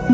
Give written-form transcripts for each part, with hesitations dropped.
자,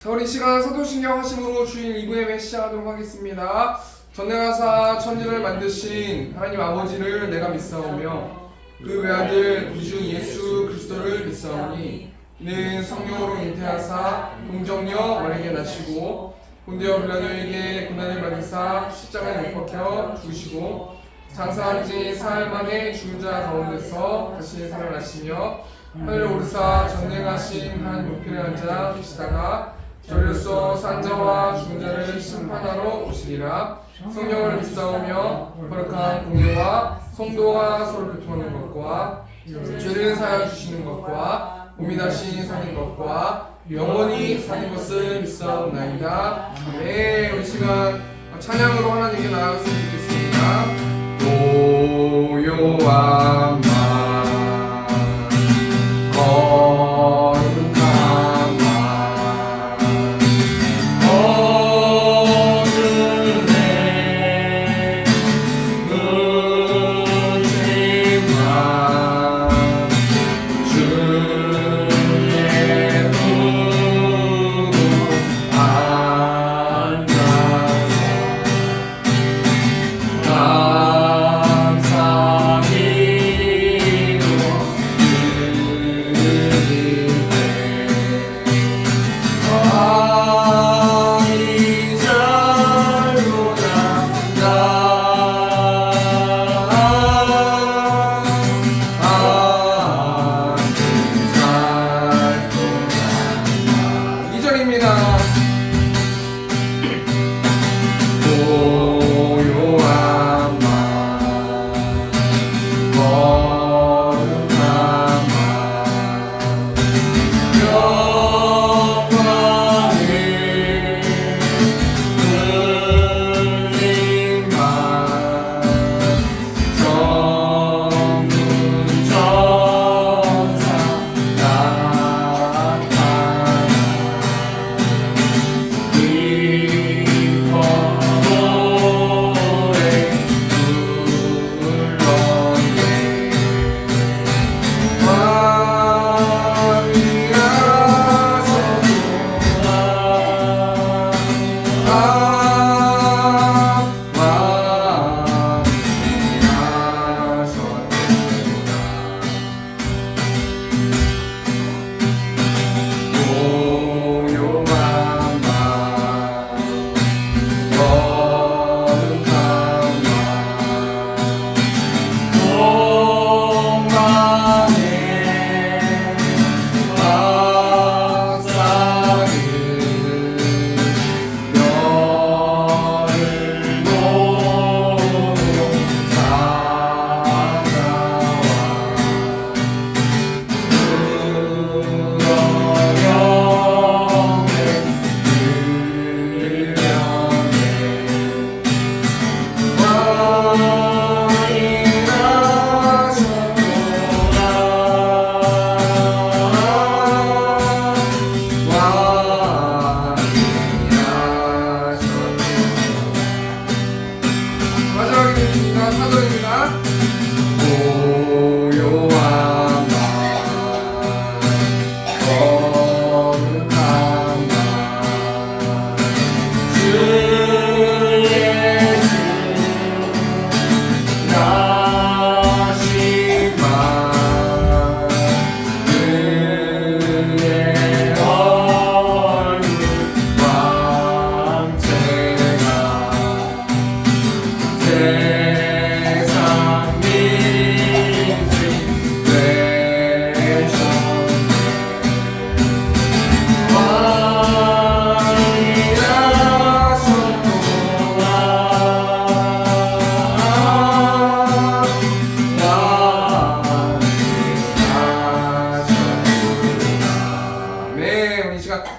우리 시간 사도신경 하심으로 주일 2부 예배 시작하도록 하겠습니다. 전능하사 천지를 만드신 하나님 아버지를 내가 믿사오며 그 외아들 우리 주 예수 그리스도를 믿사오니 이는 성령으로 잉태하사 동정녀 마리아에게 나시고 본디오 빌라도에게 고난을 받으사 십자가에 못 박혀 죽으시고 장사한 지 사흘 만에 죽은 자 가운데서 다시 살아나시며 하늘에 오르사 전능하신 하나님 우편에 앉아 계시다가 저리로서 산자와 죽은 자를 심판하러 오시리라. 성령을 믿사오며 거룩한 공예와 성도와 서로 교통하는 것과 죄를 사하여 주시는 것과 몸이 다시 사는 것과 영원히 사는 것을 믿사옵나이다. 네, 우리 시간 찬양으로 하나님께 나아갔으면 좋겠습니다. 고요한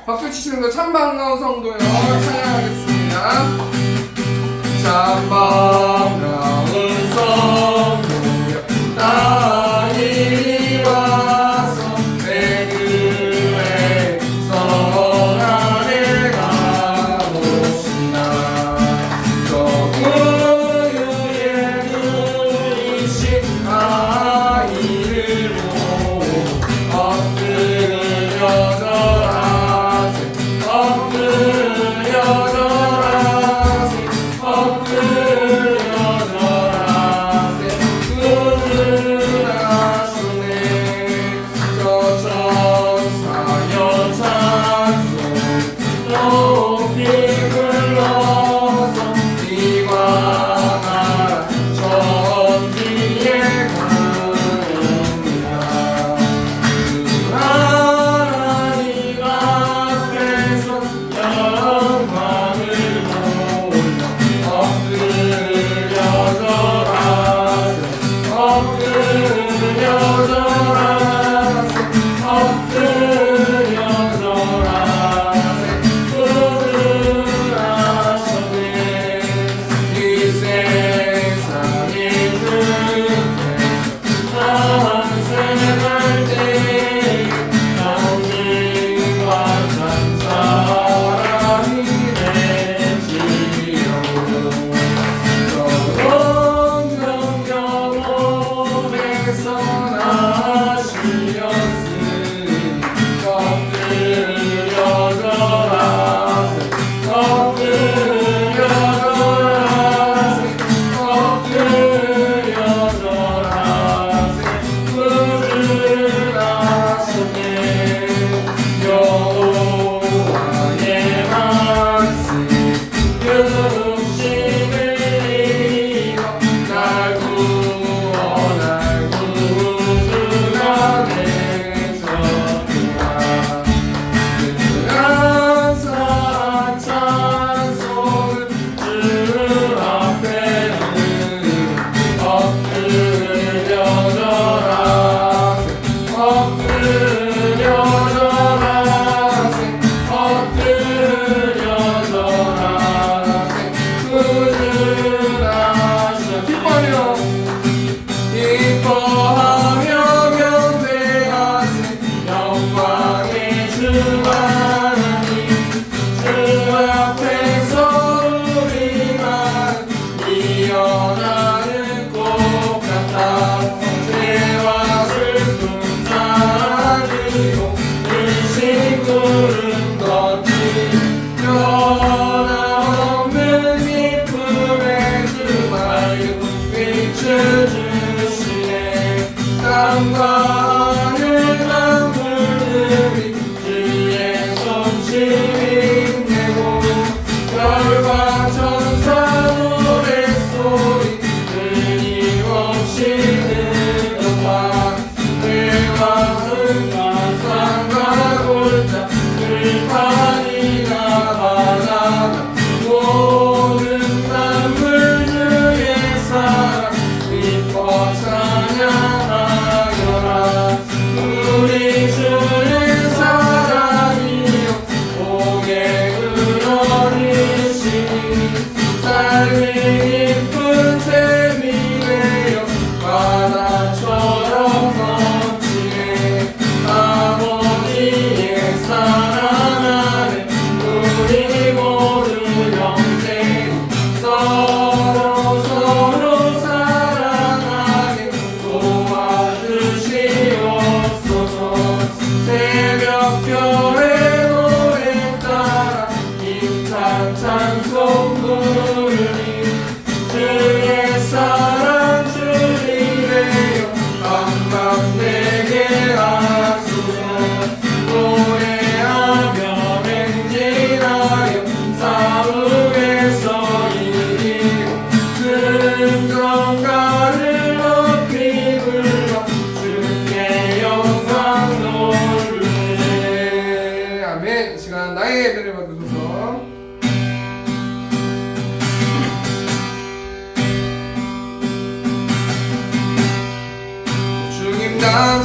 박수 치시는 거 참 반가운 성도요. 찬양하겠습니다. 참 반가운 성도여 나 이리 와서 내 교회 성 안에 가봅시다. 저 구유의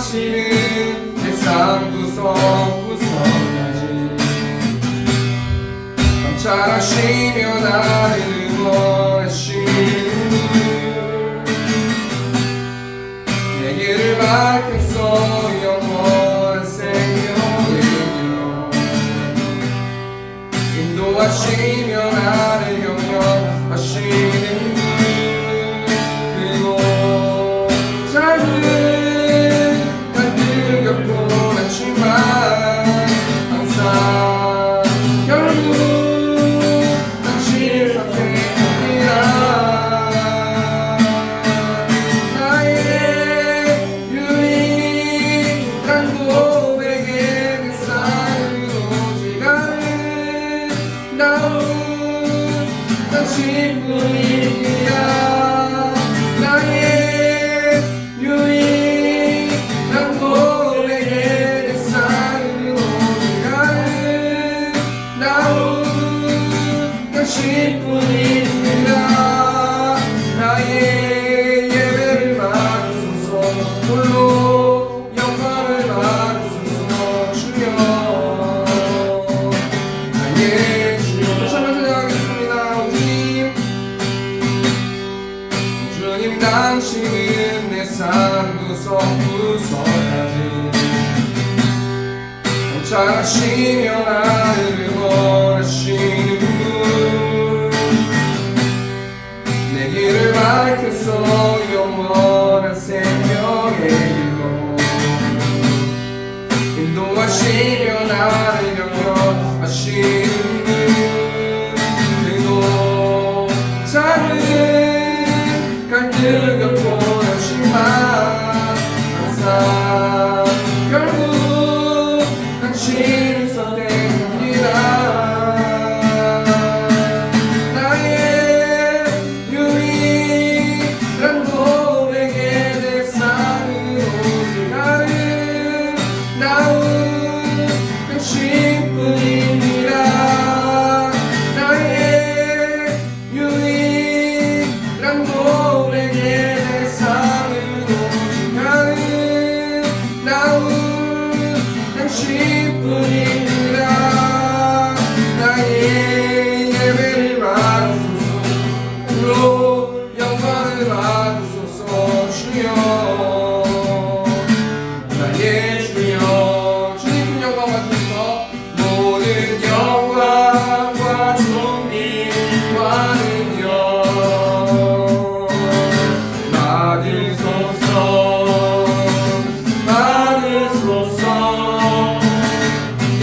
당신은 세상 구석구석까지 감찰하시며 나를 응원하시는 내 길을 밝혀서 영원한 생명의 길로 인도하시며 나를 격려하시는 그리고 작은 갈등을 겪고 났지만 항상 결국 당신을 선택합니다. 나의 유일한 고백에 내 삶을 오직 아름다운 당신뿐입니다. 나의 유일한 고백에 내 삶을 오직 아름다운 당신뿐입니다. 나의 예배를 받으소서 홀로 영광을 받으소서 주여 나의 주여 다시 한번 찬양하겠습니다. 주님 당신은 내 삶 구석구석까지 감찰하시며 나를 응원하시는 내 길을 밝혀서 영원한 생명의 길로 인도하시며 나를 격려하시는 그리고 작은 갈등을 겪고 나지만 항상 결국 당신을 선택합니다. 나의 유일한 고백에 내 삶을 오직 아름다운 당신뿐입니다. 나의 유일한 고백에 내 삶을 오직 아름다운 당신뿐입니다. 나의 예배를 받으소서 홀로 영광을 받으소서 주여 나의 주여 주님 영광 받으소서 모든 영광과 존귀와 능력 받으소서 받으소서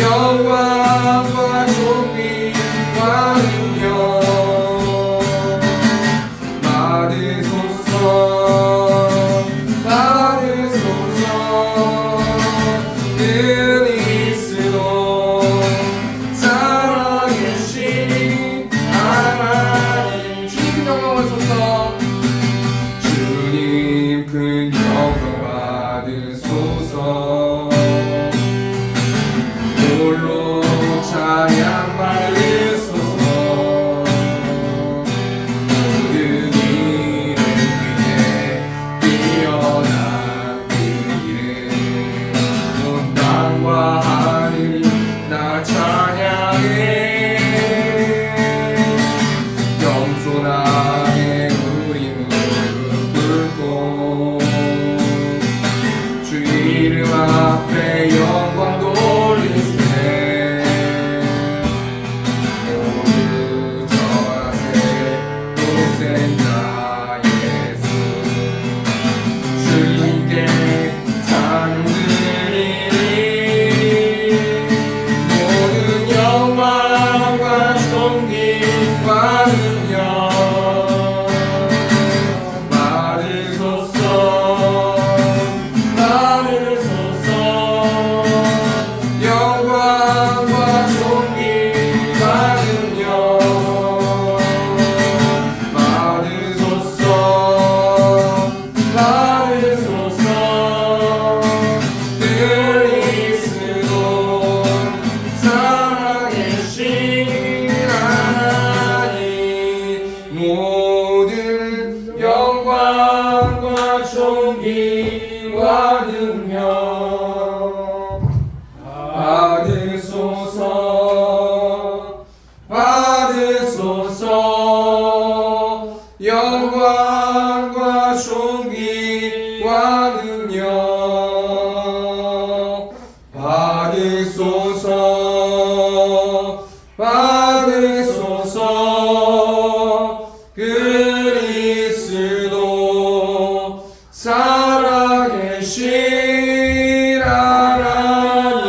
영광과 존귀와 능력 받으소서 받으소서 그리스도 살아계신 하나님 주님 영광 받으소서 주님 큰 영광 받으소서 홀로 찬양 받으소서 모든 이름 위에 뛰어난 그 이름 온 땅과 하늘이 나 찬양해 겸손하게 우리 무릎 꿇고 주 이름 앞에 영광 돌리세 모두 절하세 도생자 예수 주님께 찬양 드리리 모든 영광과 존귀와 능력 받으소서 받으소서 영광과 존귀와 능력 받으소서 받으소서 그리스도 살아계신 하나님 모든 영광과 존귀와 능력 영광과 존귀와 능력 받으소서 받으소서. 그리스도 살아계신 하나님.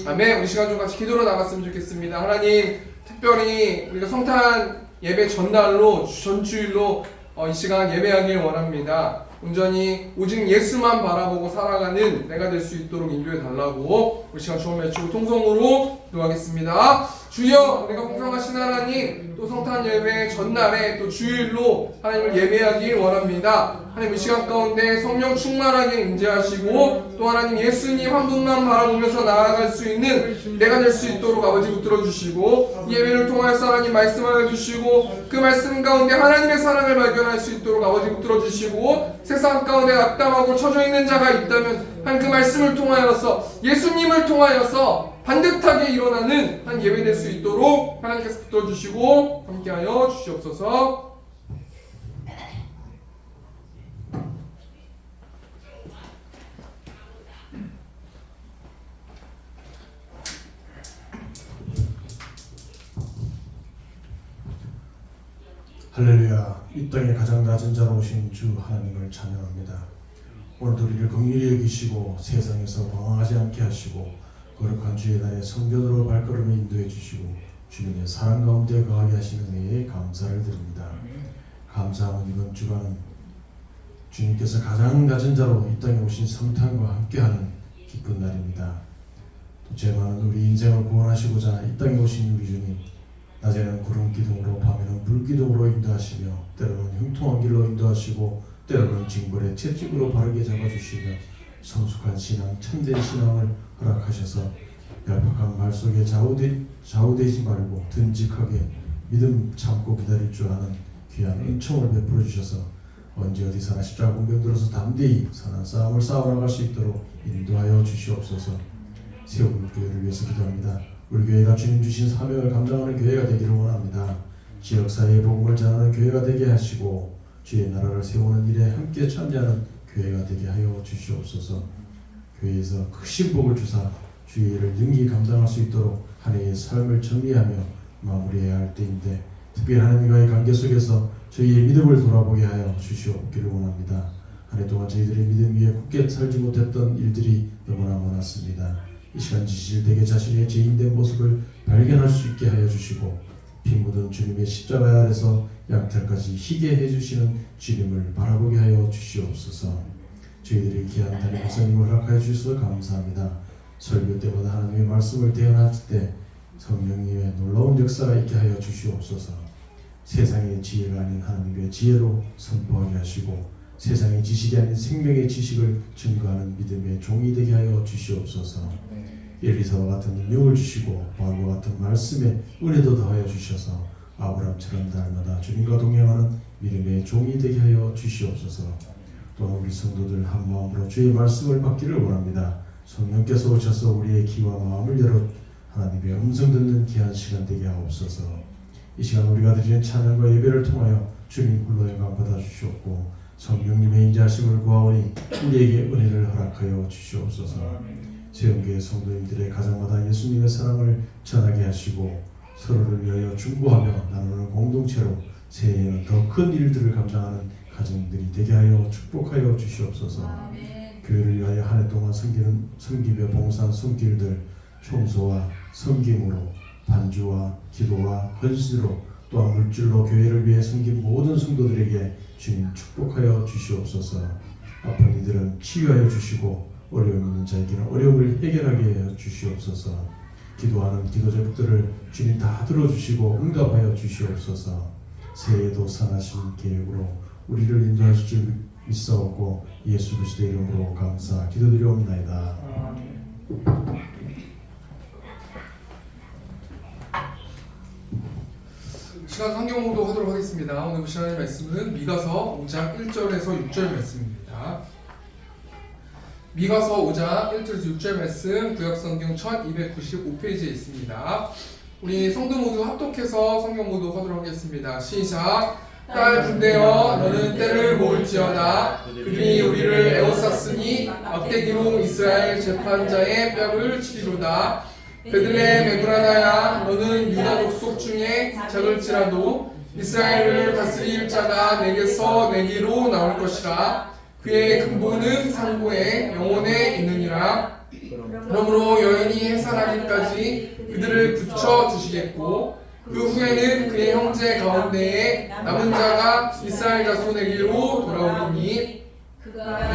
아멘. 우리 시간 좀 같이 기도로 나갔으면 좋겠습니다. 하나님, 특별히 우리가 성탄 예배 전날로 전주일로 이 시간 예배하길 원합니다. 온전히 오직 예수만 바라보고 살아가는 내가 될 수 있도록 인도해 달라고 우리 시간 주어 외치고 통성으로 기도하겠습니다. 주여, 우리가 풍성하신 하나님, 또 성탄 예배 전날에 또 주일로 하나님을 예배하길 원합니다. 하나님, 이 시간 가운데 성령 충만하게 임재하시고 또 하나님 예수님 한 분만 바라보면서 나아갈 수 있는 내가 될 수 있도록 아버지 붙들어 주시고, 이 예배를 통하여서 하나님 말씀하여 주시고 그 말씀 가운데 하나님의 사랑을 발견할 수 있도록 아버지 붙들어 주시고, 세상 가운데 낙담하고 처져 있는 자가 있다면 한 그 말씀을 통하여서 예수님을 통하여서 반듯하게 일어나는 한 예배 될 수 있도록 하나님께서 붙들어 주시고 함께하여 주시옵소서. 할렐루야. 이 땅에 가장 낮은 자로 오신 주 하나님을 찬양합니다. 오늘도 우리를 긍휼히 여기시고 세상에서 방황하지 않게 하시고 거룩한 주의 날에 성전으로 발걸음을 인도해 주시고 주님의 사랑 가운데 거하게 하시는 은혜에 감사를 드립니다. 감사하는 이번 주간은 주님께서 가장 낮은 자로 이 땅에 오신 성탄과 함께하는 기쁜 날입니다. 또 죄 많은 우리 인생을 구원하시고자 이 땅에 오신 우리 주님, 낮에는 구름 기둥으로 밤에는 불 기둥으로 인도하시며 때로는 형통한 길로 인도하시고 때로는 징벌의 채찍으로 바르게 잡아주시며 성숙한 신앙, 참된 신앙을 허락하셔서 얄팍한 말 속에 좌우되지 말고 듬직하게 믿음 참고 기다릴 줄 아는 귀한 은총을 베풀어 주셔서 언제 어디서나 십자가 공병 들어서 담대히 선한 싸움을 싸워나갈 수 있도록 인도하여 주시옵소서. 세운 교회를 위해서 기도합니다. 우리 교회가 주님 주신 사명을 감당하는 교회가 되기를 원합니다. 지역사회의 복음을 전하는 교회가 되게 하시고 주의 나라를 세우는 일에 함께 참여하는 교회가 되게 하여 주시옵소서. 교회에서 크신 복을 주사 주의 일을 능히 감당할 수 있도록 한 해의 삶을 정리하며 마무리해야 할 때인데, 특별히 하나님과의 관계 속에서 저희의 믿음을 돌아보게 하여 주시옵기를 원합니다. 한 해 동안 저희들의 믿음 위에 굳게 살지 못했던 일들이 너무나 많았습니다. 이 시간 진실되게 자신의 죄인된 모습을 발견할 수 있게 하여 주시고, 피 묻은 주님의 십자가 아래서 양털까지 희게 해주시는 주님을 바라보게 하여 주시옵소서. 저희들이 귀한 담임 목사님을 허락하여 주셔서 감사합니다. 설교 때마다 하나님의 말씀을 대언할 때 성령님의 놀라운 역사가 있게 하여 주시옵소서. 세상의 지혜가 아닌 하나님의 지혜로 선포하게 하시고 세상의 지식이 아닌 생명의 지식을 증거하는 믿음의 종이 되게 하여 주시옵소서. 엘리사와 같은 능력을 주시고 바울과 같은 말씀에 은혜도 더하여 주셔서 아브라함처럼 날마다 주님과 동행하는 믿음의 종이 되게 하여 주시옵소서. 또 우리 성도들 한 마음으로 주의 말씀을 받기를 원합니다. 성령께서 오셔서 우리의 귀와 마음을 열어 하나님의 음성 듣는 귀한 시간 되게 하옵소서. 이 시간 우리가 드리는 찬양과 예배를 통하여 주님 홀로 영광 받아 주시옵고 성령님의 인자하심을 구하오니 우리에게 은혜를 허락하여 주시옵소서. 세운교회 성도님들의 가정마다 예수님의 사랑을 전하게 하시고 서로를 위하여 중보하며 나누는 공동체로 새해에는 더 큰 일들을 감당하는 가정들이 되게 하여 축복하여 주시옵소서. 교회를 위하여 한 해 동안 섬기며 봉사한 손길들 청소와 섬김으로 반주와 기도와 헌신으로 또한 물질로 교회를 위해 섬긴 모든 성도들에게 주님 축복하여 주시옵소서. 아픈 이들은 치유하여 주시고 어려움 있는 자에게는 어려움을 해결하게 해 주시옵소서. 기도하는 기도 제목들을 주님 다 들어주시고 응답하여 주시옵소서. 새해에도 선하신 계획으로 우리를 인도하실 줄 믿사오고 예수 그리스도의 이름으로 감사 기도드리옵나이다. 시간 성경 공독하도록 하겠습니다. 오늘 시간의 말씀은 미가서 5장 1절에서 6절 말씀입니다. 미가서 5장 1절에서 6절 말씀 구약성경 1295페이지에 있습니다. 우리 성도 모두 합독해서 성경 모두 하도록 하겠습니다. 시작! 딸 군대여 너는 때를 모을지어다. 그들이 우리를 에워쌌으니 막대기로 이스라엘 재판자의 뼈를 치리로다. 베들레헴 에브라다야 너는 유다 족속 중에 작을지라도 이스라엘을 다스릴 자가 내게서 내게로 나올 것이라. 그의 근본은 상고에 영혼에 있느니라. 그러므로 여인이 해산하기까지 그들을 붙여 두시겠고 그 후에는 그의 형제 가운데에 남은 자가 이스라엘 자손에게로 돌아오리니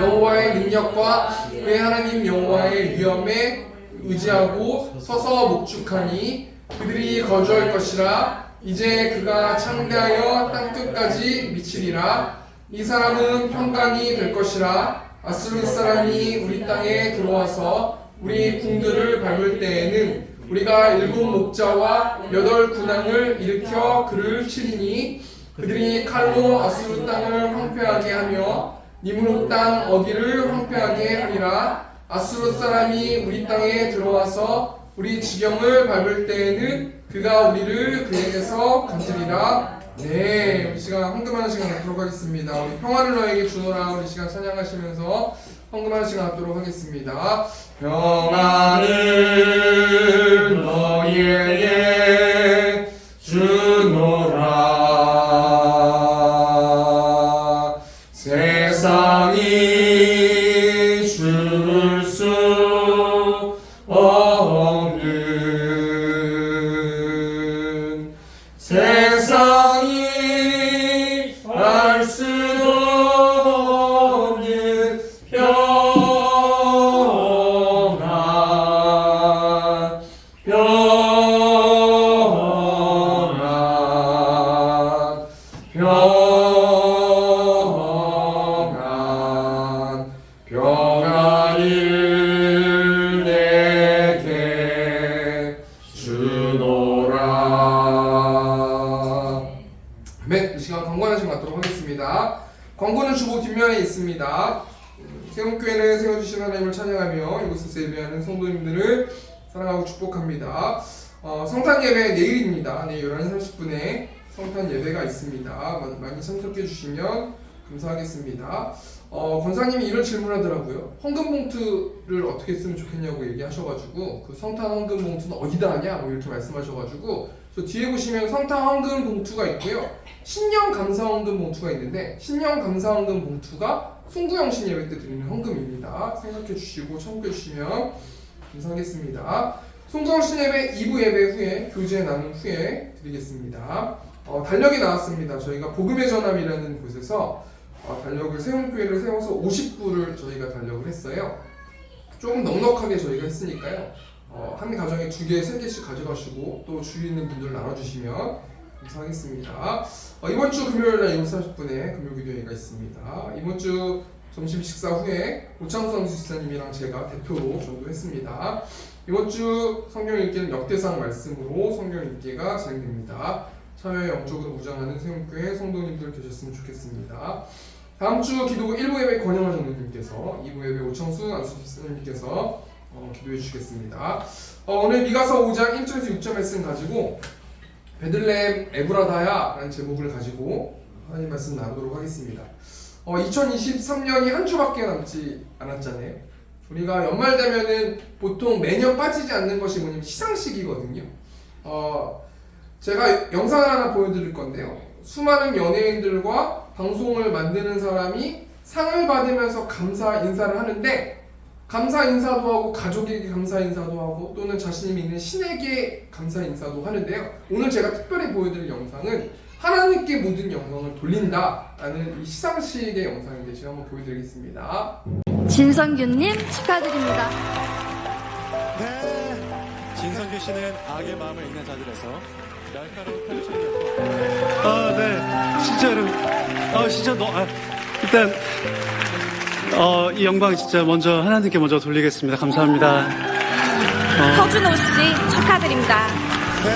여호와의 능력과 그의 하나님 여호와의 위엄에 의지하고 서서 목축하니 그들이 거주할 것이라. 이제 그가 창대하여 땅끝까지 미치리라. 이 사람은 평강이 될 것이라. 아수르 사람이 우리 땅에 들어와서 우리 궁들을 밟을 때에는 우리가 7 목자와 8 군왕을 일으켜 그를 치리니 그들이 칼로 아수르 땅을 황폐하게 하며 니므롯 땅 어디를 황폐하게 하리라. 아수르 사람이 우리 땅에 들어와서 우리 지경을 밟을 때에는 그가 우리를 그에게서 건지리라. 네, 우리 시간 헌금하는 시간 갖도록 하겠습니다. 우리 평화를 너에게 주노라 우리 시간 찬양하시면서 헌금하는 시간 갖도록 하겠습니다. 평화를 너에게 주노라. 세상이 줄 수 없는 세상이 알 수도 없는 평안 평안 평안 평안을 내게 주노라. 네, 이 시간 광고하는 시간 갖도록 하겠습니다. 광고는 주보 뒷면에 있습니다. 세움교회는 세워주신 하나님을 찬양하며 이곳에서 예배하는 성도님들을 사랑하고 축복합니다. 성탄 예배 내일입니다. 내일 11시 30분에 성탄 예배가 있습니다. 많이 참석해 주시면 감사하겠습니다. 권사님이 이런 질문을 하더라고요. 헌금 봉투를 어떻게 쓰면 좋겠냐고 얘기하셔가지고 그 성탄 헌금 봉투는 어디다 하냐 뭐 이렇게 말씀하셔가지고 저 뒤에 보시면 성탄 헌금 봉투가 있고요. 신년 감사 헌금 봉투가 있는데 신년 감사 헌금 봉투가 송구영신 예배 때 드리는 헌금입니다. 생각해 주시고 참고해 주시면 감사하겠습니다. 송구영신 예배 2부 예배 후에 교제 나눈 후에 드리겠습니다. 달력이 나왔습니다. 저희가 복음의 전함이라는 곳에서 달력을 세움교회를 세워서 50부를 저희가 달력을 했어요. 조금 넉넉하게 저희가 했으니까요. 한 가정에 2개, 3개씩 가져가시고 또 주위 있는 분들 나눠주시면 감사하겠습니다. 이번 주 금요일날 7시 30분에 금요기도회가 있습니다. 이번 주 점심 식사 후에 오창수 지사님이랑 제가 대표로 전도했습니다. 이번 주 성경 읽기는 역대상 말씀으로 성경 읽기가 진행됩니다. 참여에 영적으로 무장하는 세움교회 성도님들 계셨으면 좋겠습니다. 다음 주 기도부 1부 예배 권영환 전도님께서 2부 예배 오창수 안수집사님께서 기도해 주시겠습니다. 오늘 미가서 5장 1절에서 6절 말씀 가지고 베들레헴 에브라다야 라는 제목을 가지고 하나님 말씀 나누도록 하겠습니다. 2023년이 한 주밖에 남지 않았잖아요. 우리가 연말 되면은 보통 매년 빠지지 않는 것이 뭐냐면 시상식이거든요. 제가 영상을 하나 보여드릴 건데요. 수많은 연예인들과 방송을 만드는 사람이 상을 받으면서 감사 인사를 하는데 감사 인사도 하고 가족에게 감사 인사도 하고 또는 자신이 믿는 신에게 감사 인사도 하는데요. 오늘 제가 특별히 보여드릴 영상은 하나님께 모든 영광을 돌린다라는 이 시상식의 영상인데 제가 한번 보여드리겠습니다. 진성규님 축하드립니다. 네, 진성규 씨는 악의 마음을 읽는 자들에서 날카로운 펠루션이었고 네, 진짜로 진짜 일단 이 영광 진짜 먼저 하나님께 먼저 돌리겠습니다. 감사합니다. 허준호 씨 축하드립니다. 네,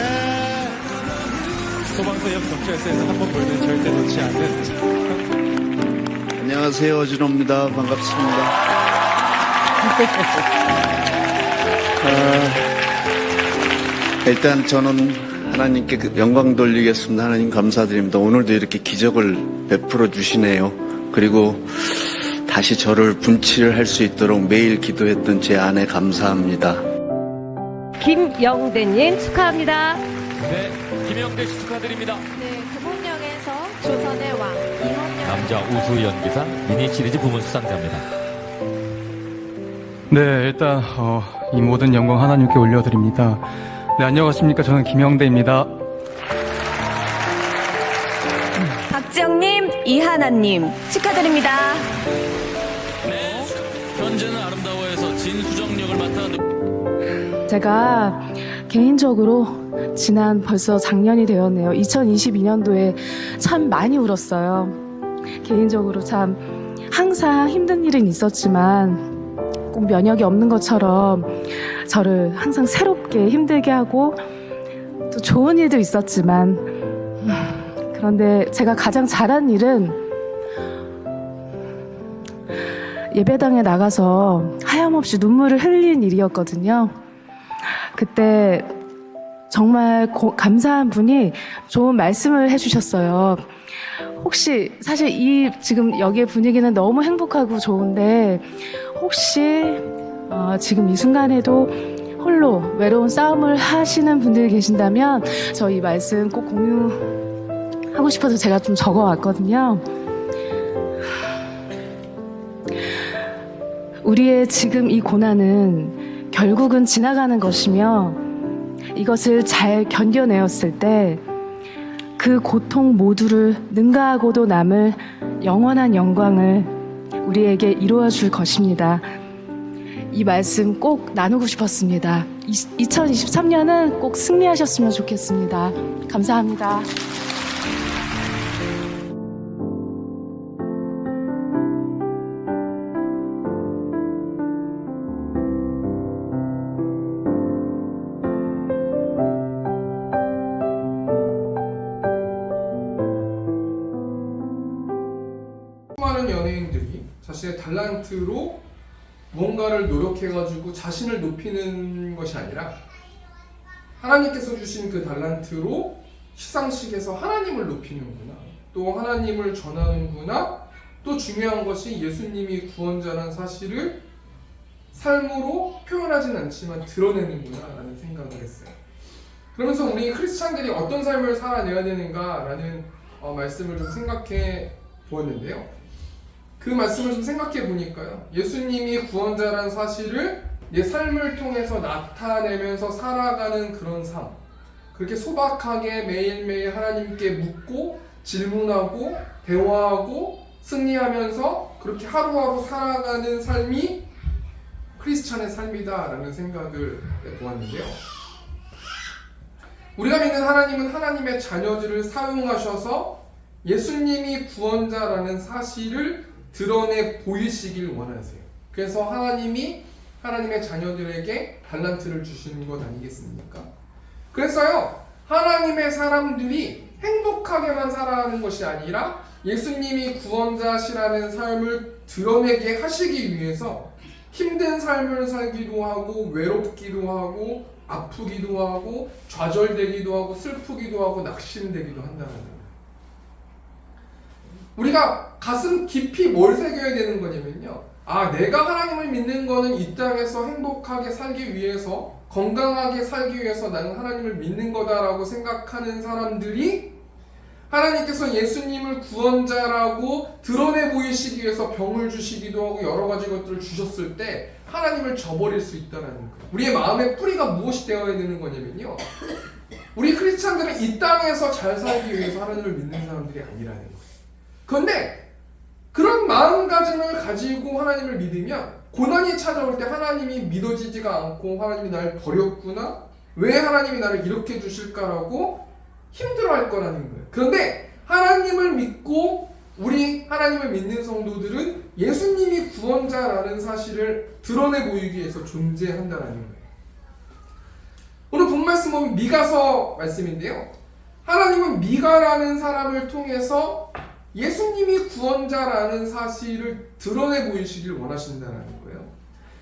소방서 옆 경찰서에서 한 번 보이면 절대 놓지 않는 안녕하세요, 어진호입니다. 반갑습니다. 일단 저는 하나님께 그 영광 돌리겠습니다. 하나님 감사드립니다. 오늘도 이렇게 기적을 베풀어 주시네요. 그리고 다시 저를 분치를 할 수 있도록 매일 기도했던 제 아내 감사합니다. 김영대님 축하합니다. 네, 김영대 씨 축하드립니다. 네, 금혼역에서 조선의 왕 이혼영. 남자 우수 연기상 미니 시리즈 부문 수상자입니다. 네, 일단 이 모든 영광 하나님께 올려드립니다. 네, 안녕하십니까. 저는 김영대입니다. 박지영님, 이하나님 축하드립니다. 네, 현재는 아름다워에서 진수정 역을 맡아 제가 개인적으로 지난 벌써 작년이 되었네요. 2022년도에 참 많이 울었어요. 개인적으로 참 항상 힘든 일은 있었지만 꼭 면역이 없는 것처럼 저를 항상 새롭게 힘들게 하고 또 좋은 일도 있었지만 그런데 제가 가장 잘한 일은 예배당에 나가서 하염없이 눈물을 흘린 일이었거든요. 그때 정말 감사한 분이 좋은 말씀을 해주셨어요. 혹시 사실 이 지금 여기의 분위기는 너무 행복하고 좋은데 혹시 지금 이 순간에도 홀로 외로운 싸움을 하시는 분들이 계신다면 저 이 말씀 꼭 공유하고 싶어서 제가 좀 적어왔거든요. 우리의 지금 이 고난은 결국은 지나가는 것이며 이것을 잘 견뎌내었을 때 그 고통 모두를 능가하고도 남을 영원한 영광을 우리에게 이루어 줄 것입니다. 이 말씀 꼭 나누고 싶었습니다. 2023년은 꼭 승리하셨으면 좋겠습니다. 감사합니다. 수많은 연예인들이 자신의 달란트로 뭔가를 노력해가지고 자신을 높이는 것이 아니라 하나님께서 주신 그 달란트로 시상식에서 하나님을 높이는구나, 또 하나님을 전하는구나, 또 중요한 것이 예수님이 구원자라는 사실을 삶으로 표현하진 않지만 드러내는구나 라는 생각을 했어요. 그러면서 우리 크리스찬들이 어떤 삶을 살아내야 되는가 라는 말씀을 좀 생각해 보았는데요. 그 말씀을 좀 생각해 보니까요, 예수님이 구원자라는 사실을 내 삶을 통해서 나타내면서 살아가는 그런 삶, 그렇게 소박하게 매일매일 하나님께 묻고 질문하고 대화하고 승리하면서 그렇게 하루하루 살아가는 삶이 크리스찬의 삶이다라는 생각을 해보았는데요. 우리가 믿는 하나님은 하나님의 자녀들을 사용하셔서 예수님이 구원자라는 사실을 드러내 보이시길 원하세요. 그래서 하나님이 하나님의 자녀들에게 달란트를 주시는 것 아니겠습니까? 그래서요, 하나님의 사람들이 행복하게만 살아가는 것이 아니라 예수님이 구원자시라는 삶을 드러내게 하시기 위해서 힘든 삶을 살기도 하고 외롭기도 하고 아프기도 하고 좌절되기도 하고 슬프기도 하고 낙심되기도 한다는 거예요. 우리가 가슴 깊이 뭘 새겨야 되는 거냐면요, 내가 하나님을 믿는 거는 이 땅에서 행복하게 살기 위해서, 건강하게 살기 위해서 나는 하나님을 믿는 거다라고 생각하는 사람들이 하나님께서 예수님을 구원자라고 드러내 보이시기 위해서 병을 주시기도 하고 여러 가지 것들을 주셨을 때 하나님을 저버릴 수 있다는 거예요. 우리의 마음의 뿌리가 무엇이 되어야 되는 거냐면요, 우리 크리스찬들은 이 땅에서 잘 살기 위해서 하나님을 믿는 사람들이 아니라는 거예요. 그런데 그런 마음가짐을 가지고 하나님을 믿으면 고난이 찾아올 때 하나님이 믿어지지가 않고 하나님이 나를 버렸구나, 왜 하나님이 나를 이렇게 주실까라고 힘들어할 거라는 거예요. 그런데 하나님을 믿고 우리 하나님을 믿는 성도들은 예수님이 구원자라는 사실을 드러내 보이기 위해서 존재한다는 거예요. 오늘 본 말씀은 미가서 말씀인데요, 하나님은 미가라는 사람을 통해서 예수님이 구원자라는 사실을 드러내 보이시길 원하신다는 거예요.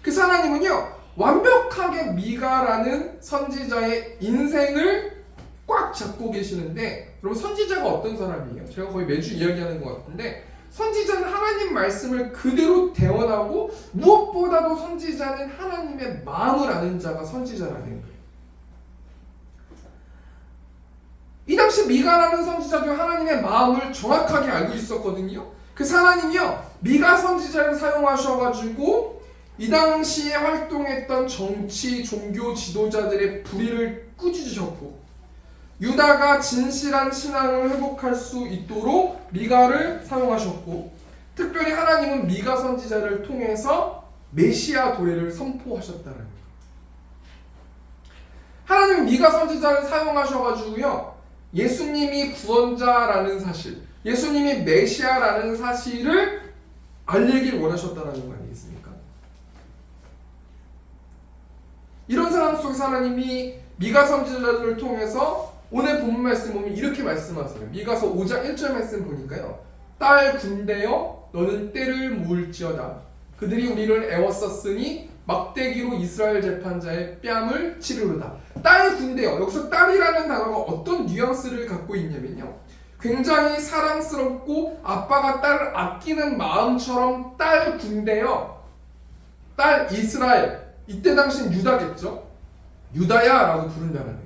그래서 하나님은요, 완벽하게 미가라는 선지자의 인생을 꽉 잡고 계시는데, 여러분 선지자가 어떤 사람이에요? 제가 거의 매주 이야기하는 것 같은데, 선지자는 하나님 말씀을 그대로 대언하고, 무엇보다도 선지자는 하나님의 마음을 아는 자가 선지자라는 거예요. 이 당시 미가라는 선지자도 하나님의 마음을 정확하게 알고 있었거든요. 그래서 하나님이요, 미가 선지자를 사용하셔가지고 이 당시에 활동했던 정치, 종교 지도자들의 불의를 꾸짖으셨고, 유다가 진실한 신앙을 회복할 수 있도록 미가를 사용하셨고, 특별히 하나님은 미가 선지자를 통해서 메시아 도래를 선포하셨다는 거예요. 하나님은 미가 선지자를 사용하셔가지고요, 예수님이 구원자라는 사실, 예수님이 메시아라는 사실을 알리길 원하셨다는 거 아니겠습니까? 이런 상황 속에서 하나님이 미가 선지자를 통해서 오늘 본문 말씀 보면 이렇게 말씀하세요. 미가서 5장 1절 말씀 보니까요, 딸 군대여 너는 때를 모을지어다. 그들이 우리를 애워쌌으니 막대기로 이스라엘 재판자의 뺨을 치르르다. 딸 군대여, 여기서 딸이라는 단어가 어떤 뉘앙스를 갖고 있냐면요, 굉장히 사랑스럽고 아빠가 딸을 아끼는 마음처럼 딸 군대여, 딸 이스라엘, 이때 당시는 유다겠죠. 유다야 라고 부른다는 거예요.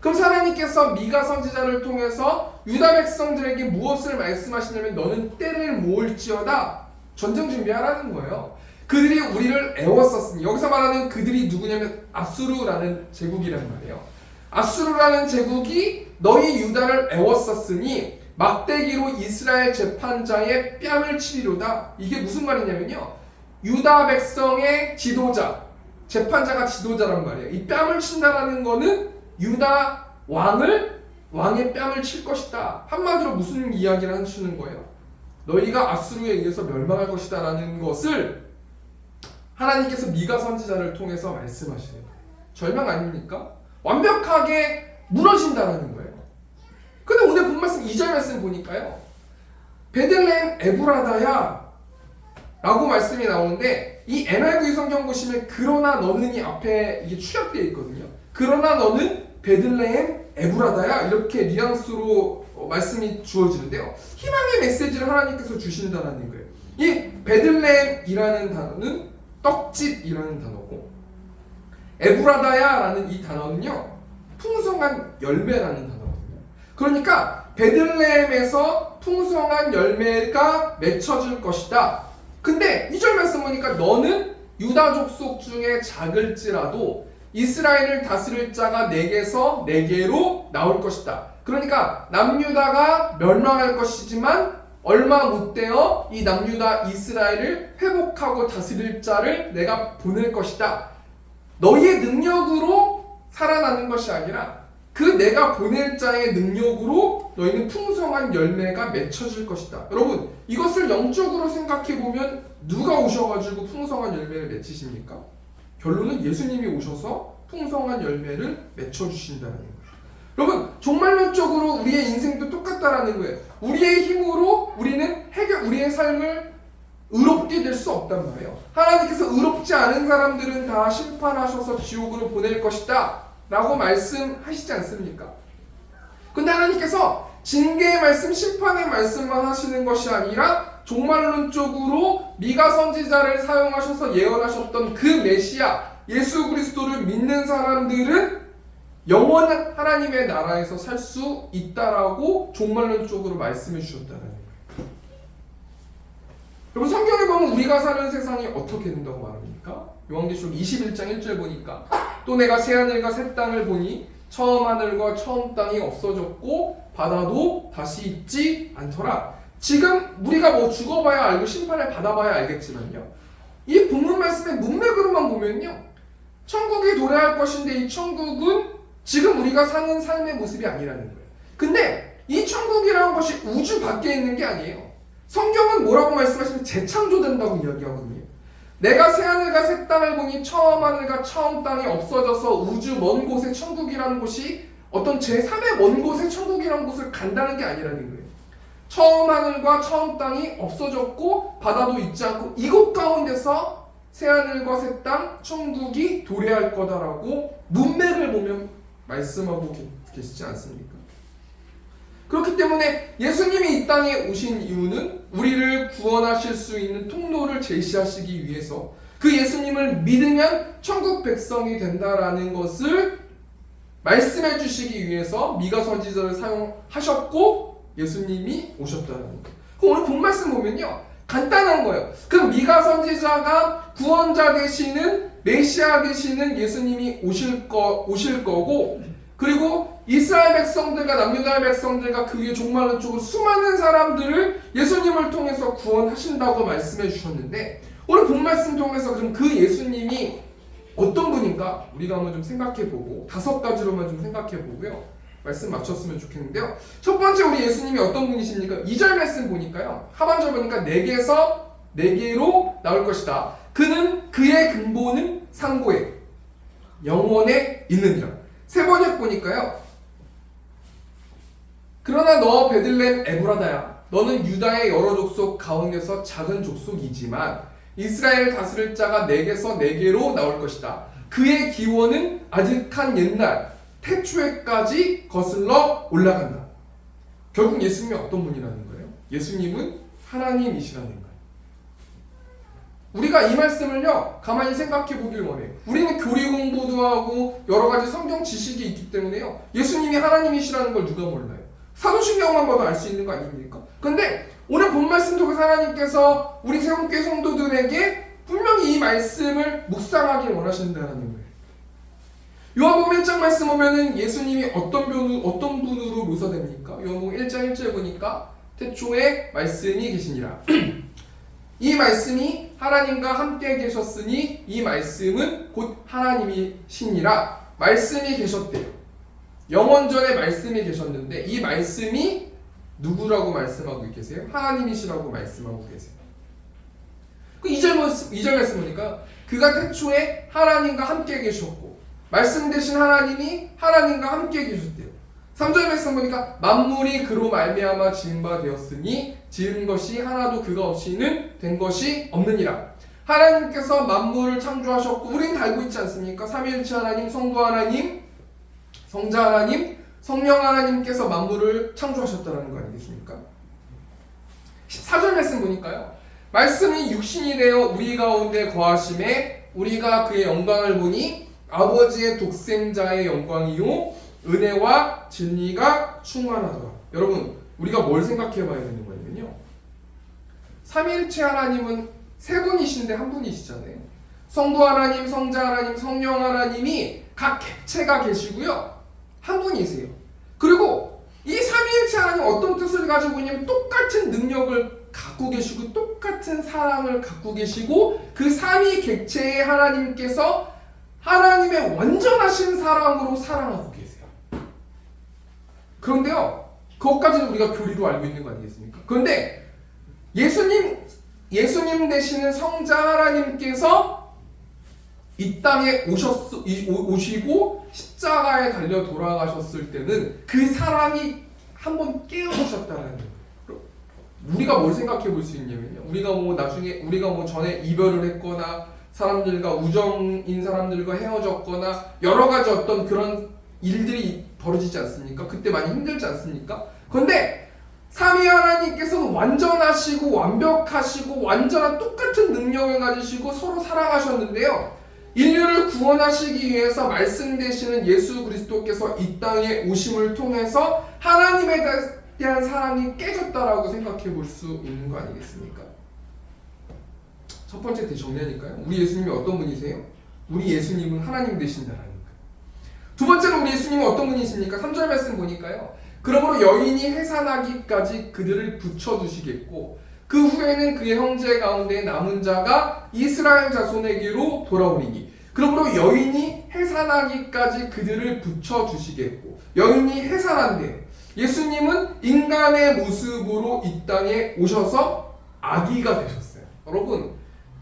그럼 하나님께서 미가 선지자를 통해서 유다 백성들에게 무엇을 말씀하시냐면, 너는 때를 모을지어다, 전쟁 준비하라는 거예요. 그들이 우리를 애워쌌으니, 여기서 말하는 그들이 누구냐면 아수르라는 제국이란 말이에요. 아수르라는 제국이 너희 유다를 애워쌌으니 막대기로 이스라엘 재판자의 뺨을 치리로다. 이게 무슨 말이냐면요, 유다 백성의 지도자, 재판자가 지도자란 말이에요. 이 뺨을 친다라는 거는 유다 왕의 뺨을 칠 것이다. 한마디로 무슨 이야기를 하시는 거예요? 너희가 아수르에 의해서 멸망할 것이다 라는 것을 하나님께서 미가 선지자를 통해서 말씀하시는 거예요. 절망 아닙니까? 완벽하게 무너진다라는 거예요. 근데 오늘 본 말씀 2절 말씀 보니까요, 베들레헴 에브라다야 라고 말씀이 나오는데, 이 NIV 성경 보시면 그러나 너는이 앞에 이게 추격되어 있거든요. 그러나 너는 베들레헴 에브라다야, 이렇게 뉘앙스로 말씀이 주어지는데요, 희망의 메시지를 하나님께서 주신다는 거예요. 이 베들레헴이라는 단어는 떡집이라는 단어고, 에브라다야라는 이 단어는요, 풍성한 열매라는 단어거든요. 그러니까 베들레헴에서 풍성한 열매가 맺혀질 것이다. 근데 2절 말씀 보니까 너는 유다 족속 중에 작을지라도 이스라엘을 다스릴 자가 내게서 내게로 나올 것이다. 그러니까 남유다가 멸망할 것이지만 얼마 못되어 이 남유다 이스라엘을 회복하고 다스릴 자를 내가 보낼 것이다. 너희의 능력으로 살아나는 것이 아니라 그 내가 보낼 자의 능력으로 너희는 풍성한 열매가 맺혀질 것이다. 여러분, 이것을 영적으로 생각해보면 누가 오셔가지고 풍성한 열매를 맺히십니까? 결론은 예수님이 오셔서 풍성한 열매를 맺혀주신다는 거예요. 여러분, 종말론적으로 우리의 인생도 똑같다라는 거예요. 우리의 힘으로 우리는 우리의 삶을 의롭게 될 수 없단 말이에요. 하나님께서 의롭지 않은 사람들은 다 심판하셔서 지옥으로 보낼 것이다 라고 말씀하시지 않습니까? 근데 하나님께서 징계의 말씀, 심판의 말씀만 하시는 것이 아니라 종말론적으로 미가 선지자를 사용하셔서 예언하셨던 그 메시아 예수 그리스도를 믿는 사람들은 영원한 하나님의 나라에서 살 수 있다라고 종말론적으로 말씀해 주셨다는 거예요. 여러분, 성경에 보면 우리가 사는 세상이 어떻게 된다고 말합니까? 요한계시록 21장 1절 보니까 또 내가 새하늘과 새 땅을 보니 처음 하늘과 처음 땅이 없어졌고 바다도 다시 있지 않더라. 지금 우리가 뭐 죽어봐야 알고 심판을 받아봐야 알겠지만요, 이 본문 말씀의 문맥으로만 보면요, 천국이 도래할 것인데 이 천국은 지금 우리가 사는 삶의 모습이 아니라는 거예요. 근데 이 천국이라는 것이 우주 밖에 있는 게 아니에요. 성경은 뭐라고 말씀하시면 재창조된다고 이야기하거든요. 내가 새하늘과 새 땅을 보니 처음 하늘과 처음 땅이 없어져서 우주 먼 곳의 천국이라는 곳이 어떤 제3의 먼 곳의 천국이라는 곳을 간다는 게 아니라는 거예요. 처음 하늘과 처음 땅이 없어졌고 바다도 있지 않고 이곳 가운데서 새하늘과 새 땅 천국이 도래할 거다라고 문맥을 보면 말씀하고 계시지 않습니까? 그렇기 때문에 예수님이 이 땅에 오신 이유는 우리를 구원하실 수 있는 통로를 제시하시기 위해서 그 예수님을 믿으면 천국 백성이 된다라는 것을 말씀해 주시기 위해서 미가 선지자를 사용하셨고 예수님이 오셨다는 거예요. 그럼 오늘 본 말씀 보면요, 간단한 거예요. 그 미가 선지자가 구원자 되시는 메시아 되시는 예수님이 오실 거고, 그리고 이스라엘 백성들과 남유다 백성들과 그 위에 종말론 쪽으로 수많은 사람들을 예수님을 통해서 구원하신다고 말씀해 주셨는데, 오늘 본 말씀 통해서 좀 그 예수님이 어떤 분인가 우리가 한번 좀 생각해보고 5가지로만 좀 생각해보고요, 말씀 맞췄으면 좋겠는데요. 첫 번째, 우리 예수님이 어떤 분이십니까? 2절 말씀 보니까요, 하반절 보니까 내게서 내게로 나올 것이다. 그는 그의 근본은 상고에 영원에 있느니라. 세 번역 보니까요, 그러나 너 베들레헴 에브라다야, 너는 유다의 여러 족속 가운데서 작은 족속이지만 이스라엘 다스릴 자가 내게서 내게로 나올 것이다. 그의 기원은 아직한 옛날 태초에까지 거슬러 올라간다. 결국 예수님이 어떤 분이라는 거예요? 예수님은 하나님이시라는 거예요. 우리가 이 말씀을요, 가만히 생각해 보길 원해요. 우리는 교리 공부도 하고 여러 가지 성경 지식이 있기 때문에요, 예수님이 하나님이시라는 걸 누가 몰라요? 사도신경만 봐도 알 수 있는 거 아닙니까? 근데 오늘 본 말씀 통해서 하나님께서 우리 세움교회 성도들에게 분명히 이 말씀을 묵상하길 원하신다는 거예요. 요한복음 1장 말씀 보면은 예수님이 어떤 분으로 묘사됩니까? 요한복음 1장 1절 보니까 태초에 말씀이 계시니라. 이 말씀이 하나님과 함께 계셨으니 이 말씀은 곧 하나님이시니라. 말씀이 계셨대요. 영원전에 말씀이 계셨는데 이 말씀이 누구라고 말씀하고 계세요? 하나님이시라고 말씀하고 계세요. 그 2절 말씀 보니까 그가 태초에 하나님과 함께 계셨고 말씀 되신 하나님이 하나님과 함께 계셨대요. 3절 말씀 보니까 만물이 그로 말미암아 지은 바 되었으니 지은 것이 하나도 그가 없이는 된 것이 없느니라. 하나님께서 만물을 창조하셨고 우리는 다 알고 있지 않습니까? 삼위일체 하나님, 성부 하나님, 성자 하나님, 성령 하나님께서 만물을 창조하셨다는 거 아니겠습니까? 14절 말씀 보니까요, 말씀이 육신이 되어 우리 가운데 거하심에 우리가 그의 영광을 보니 아버지의 독생자의 영광이요 은혜와 진리가 충만하더라. 여러분, 우리가 뭘 생각해 봐야 되는 거냐면요, 삼위일체 하나님은 세 분이신데 한 분이시잖아요. 성부 하나님, 성자 하나님, 성령 하나님이 각 객체가 계시고요, 한 분이세요. 그리고 이 삼위일체 하나님 어떤 뜻을 가지고 있냐면 똑같은 능력을 갖고 계시고 똑같은 사랑을 갖고 계시고 그 삼위 객체의 하나님께서 하나님의 완전하신 사랑으로 사랑하고 계세요. 그런데요, 그것까지는 우리가 교리로 알고 있는 거 아니겠습니까? 그런데 예수님 되시는 성자 하나님께서 이 땅에 오시고 십자가에 달려 돌아가셨을 때는 그 사랑이 한번 깨어지셨다는 거예요. 우리가 뭘 생각해 볼 수 있냐면요, 우리가 뭐 전에 이별을 했거나 사람들과 우정인 사람들과 헤어졌거나 여러 가지 어떤 그런 일들이 벌어지지 않습니까? 그때 많이 힘들지 않습니까? 그런데 삼위 하나님께서는 완전하시고 완벽하시고 완전한 똑같은 능력을 가지시고 서로 사랑하셨는데요, 인류를 구원하시기 위해서 말씀 되시는 예수 그리스도께서 이 땅에 오심을 통해서 하나님에 대한 사랑이 깨졌다라고 생각해 볼 수 있는 거 아니겠습니까? 첫 번째 대정리하니까요, 우리 예수님이 어떤 분이세요? 우리 예수님은 하나님 되신다라는 거예요. 두 번째로 우리 예수님은 어떤 분이십니까? 3절 말씀 보니까요, 그러므로 여인이 해산하기까지 그들을 붙여두시겠고 그 후에는 그의 형제 가운데 남은 자가 이스라엘 자손에게로 돌아오리니, 그러므로 여인이 해산하기까지 그들을 붙여주시겠고, 여인이 해산한대요. 예수님은 인간의 모습으로 이 땅에 오셔서 아기가 되셨어요. 여러분,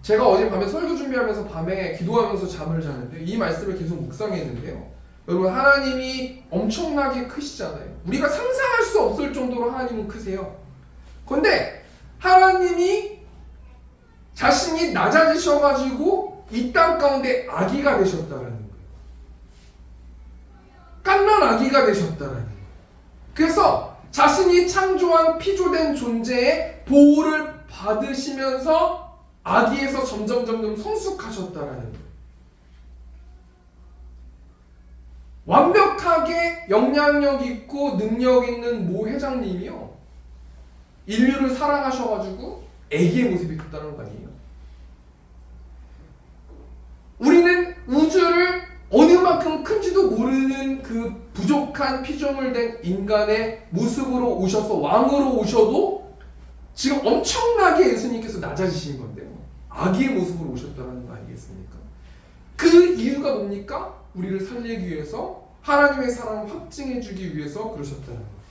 제가 어젯밤에 설교 준비하면서 밤에 기도하면서 잠을 자는데 이 말씀을 계속 묵상했는데요, 여러분, 하나님이 엄청나게 크시잖아요. 우리가 상상할 수 없을 정도로 하나님은 크세요. 그런데 하나님이 자신이 낮아지셔가지고 이 땅 가운데 아기가 되셨다는 거예요. 깐난 완벽한 아기가 되셨다라는 거예요. 그래서 자신이 창조한 피조된 존재의 보호를 받으시면서 아기에서 점점 성숙하셨다라는 거예요. 완벽하게 영향력 있고 능력 있는 모 회장님이요, 인류를 사랑하셔가지고 아기의 모습이 됐다는 거 아니에요? 우리는 우주를 어느 만큼 큰지도 모르는 그 부족한 피조물 된 인간의 모습으로 오셔서 왕으로 오셔도 지금 엄청나게 예수님께서 낮아지신 건데요, 아기의 모습으로 오셨다는 거 아니겠습니까? 그 이유가 뭡니까? 우리를 살리기 위해서, 하나님의 사랑을 확증해주기 위해서 그러셨다는 거예요.